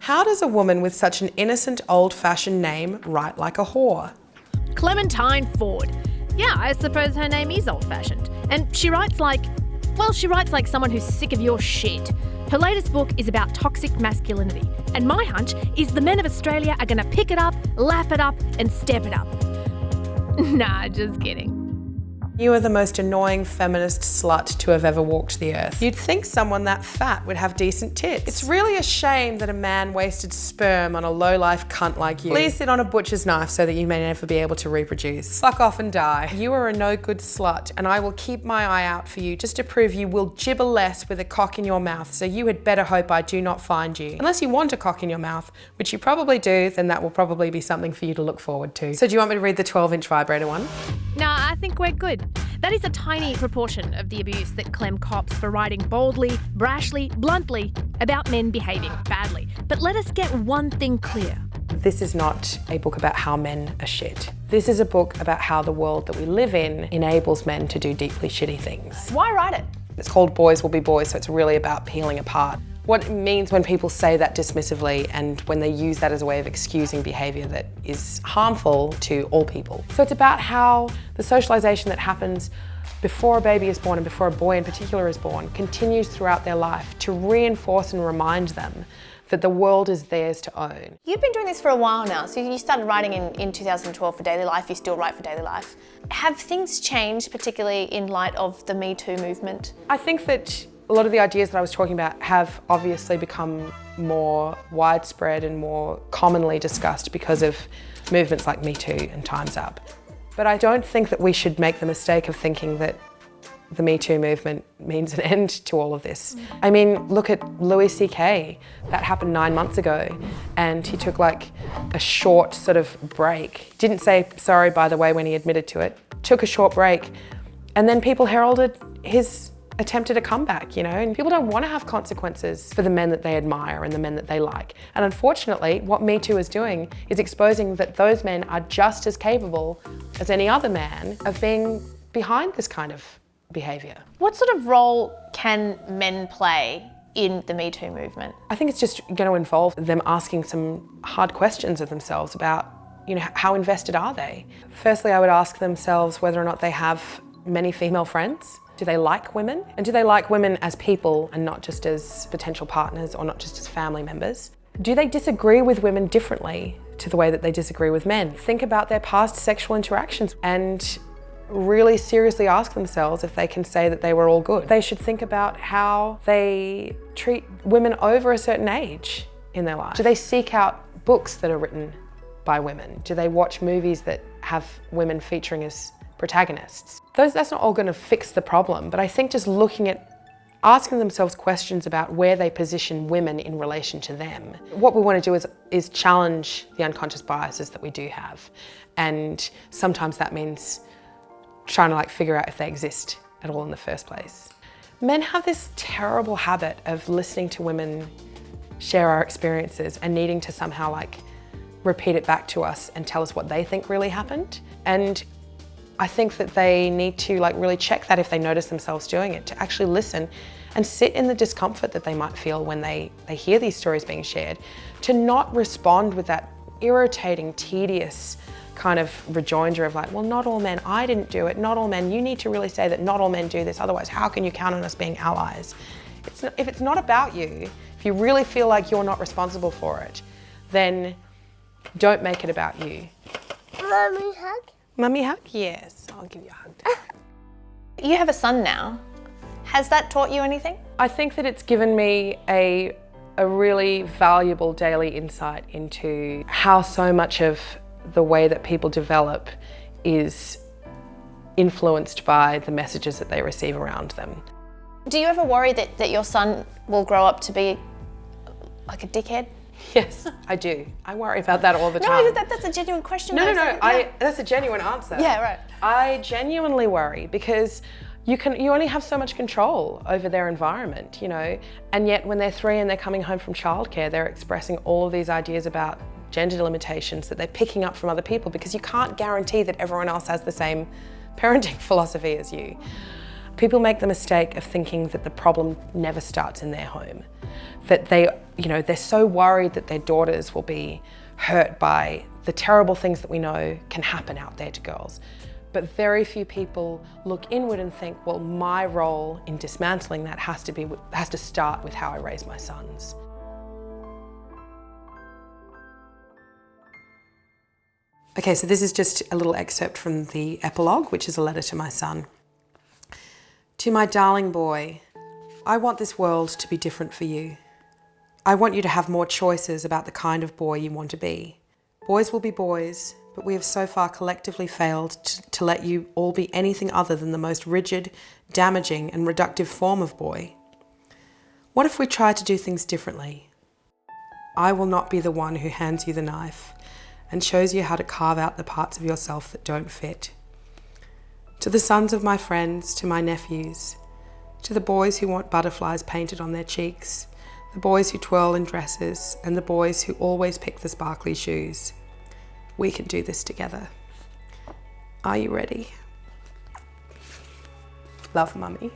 How does a woman with such an innocent, old-fashioned name write like a whore? Clementine Ford. Yeah, I suppose her name is old-fashioned. And she writes like someone who's sick of your shit. Her latest book is about toxic masculinity. And my hunch is the men of Australia are going to pick it up, lap it up, and step it up. Nah, just kidding. You are the most annoying feminist slut to have ever walked the earth. You'd think someone that fat would have decent tits. It's really a shame that a man wasted sperm on a low-life cunt like you. Please sit on a butcher's knife so that you may never be able to reproduce. Fuck off and die. You are a no-good slut, and I will keep my eye out for you just to prove you will gibber less with a cock in your mouth, so you had better hope I do not find you. Unless you want a cock in your mouth, which you probably do, then that will probably be something for you to look forward to. So do you want me to read the 12-inch vibrator one? Nah, I think we're good. That is a tiny proportion of the abuse that Clem cops for writing boldly, brashly, bluntly about men behaving badly. But let us get one thing clear. This is not a book about how men are shit. This is a book about how the world that we live in enables men to do deeply shitty things. Why write it? It's called Boys Will Be Boys, so it's really about peeling apart what it means when people say that dismissively and when they use that as a way of excusing behaviour that is harmful to all people. So it's about how the socialisation that happens before a baby is born and before a boy in particular is born continues throughout their life to reinforce and remind them that the world is theirs to own. You've been doing this for a while now, so you started writing in 2012 for Daily Life, you still write for Daily Life. Have things changed, particularly in light of the MeToo movement? I think that a lot of the ideas that I was talking about have obviously become more widespread and more commonly discussed because of movements like MeToo and Time's Up. But I don't think that we should make the mistake of thinking that the MeToo movement means an end to all of this. I mean, look at Louis C.K. That happened 9 months ago, and he took like a short sort of break. Didn't say sorry, by the way, when he admitted to it. Took a short break, and then people heralded his attempted a comeback, you know, and people don't want to have consequences for the men that they admire and the men that they like. And unfortunately, what MeToo is doing is exposing that those men are just as capable as any other man of being behind this kind of behaviour. What sort of role can men play in the MeToo movement? I think it's just going to involve them asking some hard questions of themselves about, you know, how invested are they? Firstly, I would ask themselves whether or not they have many female friends. Do they like women? And do they like women as people and not just as potential partners or not just as family members? Do they disagree with women differently to the way that they disagree with men? Think about their past sexual interactions and really seriously ask themselves if they can say that they were all good. They should think about how they treat women over a certain age in their life. Do they seek out books that are written by women? Do they watch movies that have women featuring as protagonists? That's not all going to fix the problem, but I think just looking at asking themselves questions about where they position women in relation to them. What we want to do is challenge the unconscious biases that we do have, and sometimes that means trying to figure out if they exist at all in the first place. Men have this terrible habit of listening to women share our experiences and needing to somehow repeat it back to us and tell us what they think really happened. And I think that they need to really check that if they notice themselves doing it, to actually listen and sit in the discomfort that they might feel when they hear these stories being shared, to not respond with that irritating, tedious kind of rejoinder of well, not all men, I didn't do it, not all men, you need to really say that not all men do this, otherwise how can you count on us being allies? If it's not about you, if you really feel like you're not responsible for it, then don't make it about you. Mummy hug? Mummy hug? Yes, I'll give you a hug. You have a son now. Has that taught you anything? I think that it's given me a really valuable daily insight into how so much of the way that people develop is influenced by the messages that they receive around them. Do you ever worry that your son will grow up to be like a dickhead? Yes, I do. I worry about that all the time. No, that's a genuine question. No. That's a genuine answer. Yeah, right. I genuinely worry because you only have so much control over their environment, you know, and yet when they're 3 and they're coming home from childcare, they're expressing all of these ideas about gender limitations that they're picking up from other people, because you can't guarantee that everyone else has the same parenting philosophy as you. People make the mistake of thinking that the problem never starts in their home. That they're so worried that their daughters will be hurt by the terrible things that we know can happen out there to girls. But very few people look inward and think, well, my role in dismantling that has to start with how I raise my sons. Okay, so this is just a little excerpt from the epilogue, which is a letter to my son. To my darling boy, I want this world to be different for you. I want you to have more choices about the kind of boy you want to be. Boys will be boys, but we have so far collectively failed to let you all be anything other than the most rigid, damaging and reductive form of boy. What if we try to do things differently? I will not be the one who hands you the knife and shows you how to carve out the parts of yourself that don't fit. To the sons of my friends, to my nephews, to the boys who want butterflies painted on their cheeks, the boys who twirl in dresses, and the boys who always pick the sparkly shoes. We can do this together. Are you ready? Love, Mummy.